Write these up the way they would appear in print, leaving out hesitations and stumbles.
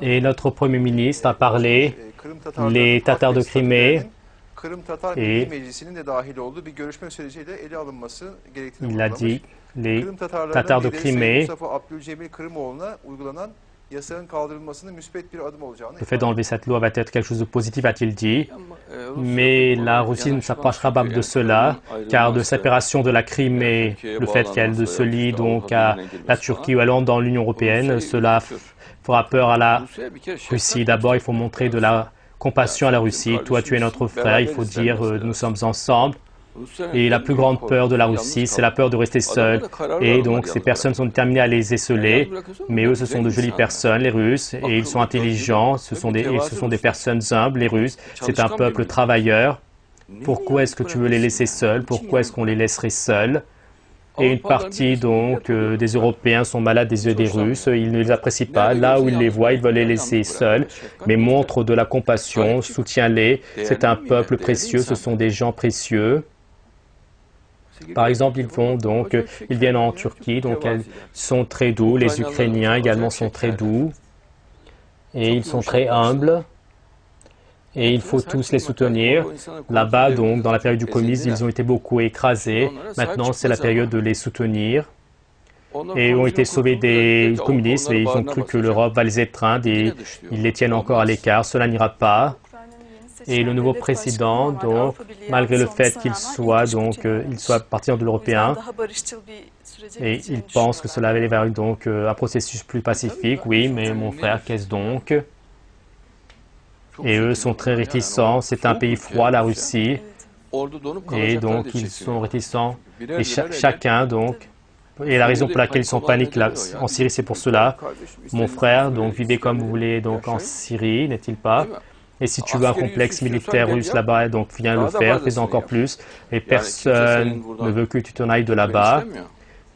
Et notre Premier ministre a parlé, Kırım Tatarlarının les Tatars de halk ve Crimée, statülerinin Kırım Tatar Milli et Meclisi'nin de dahil olduğu bir görüşme süreciyle ele alınması gerektiğini il a vurgulamış. dit les Kırım Tatarlarının Tatars de lideri Sayın Crimée, Mustafa Abdülcemil Kırımoğlu'na uygulanan yasağın kaldırılmasının müspet bir adım olacağını le fait d'enlever cette loi va être quelque chose de positif, a-t-il dit. Mais la Russie ne sera pas capable de cela, car de séparation de la Crimée, le fait qu'elle se lie donc à la Turquie ou elle entre dans l'Union européenne, cela fera peur à la Russie. D'abord, il faut montrer de la compassion à la Russie. Toi, tu es notre frère, il faut dire nous sommes ensemble. Et la plus grande peur de la Russie, c'est la peur de rester seul. Et donc, ces personnes sont déterminées à les esseler. Mais eux, ce sont de jolies personnes, les Russes, et ils sont intelligents. Ce sont des personnes humbles, les Russes. C'est un peuple travailleur. Pourquoi est-ce que tu veux les laisser seuls? Pourquoi est-ce qu'on les laisserait seuls? Et une partie donc des Européens sont malades des yeux des Russes, ils ne les apprécient pas. Là où ils les voient, ils veulent les laisser seuls. Mais montre de la compassion, soutiens-les. C'est un peuple précieux, ce sont des gens précieux. Par exemple, ils viennent en Turquie, donc ils sont très doux. Les Ukrainiens également sont très doux. Et ils sont très humbles. Et il faut tous les soutenir. Là-bas, donc, dans la période du communisme, ils ont été beaucoup écrasés. Maintenant, c'est la période de les soutenir. Et ont été sauvés des communistes et ils ont cru que l'Europe va les étreindre et ils les tiennent encore à l'écart. Cela n'ira pas. Et le nouveau président, donc, malgré le fait qu'il soit parti de l'européen, et il pense que cela va aller vers donc, un processus plus pacifique. Oui, mais mon frère, qu'est-ce donc? Et eux sont très réticents. C'est un pays froid, la Russie. Et donc, ils sont réticents. Et chacun, donc, et la raison pour laquelle ils sont paniques en Syrie, c'est pour cela. Mon frère, donc, vivez comme vous voulez donc, en Syrie, n'est-il pas? Et si tu veux un complexe militaire russe là-bas, donc viens le faire, fais encore plus. Et personne ne veut que tu t'en ailles de là-bas.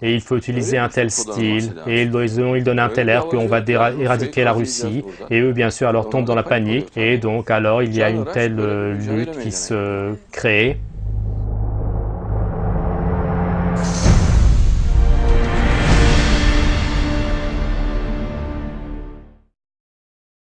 Et il faut utiliser un tel style. Et ils donnent un tel air qu'on va éradiquer la Russie. Et eux, bien sûr, alors tombent dans la panique. Et donc, alors, il y a une telle lutte qui se crée.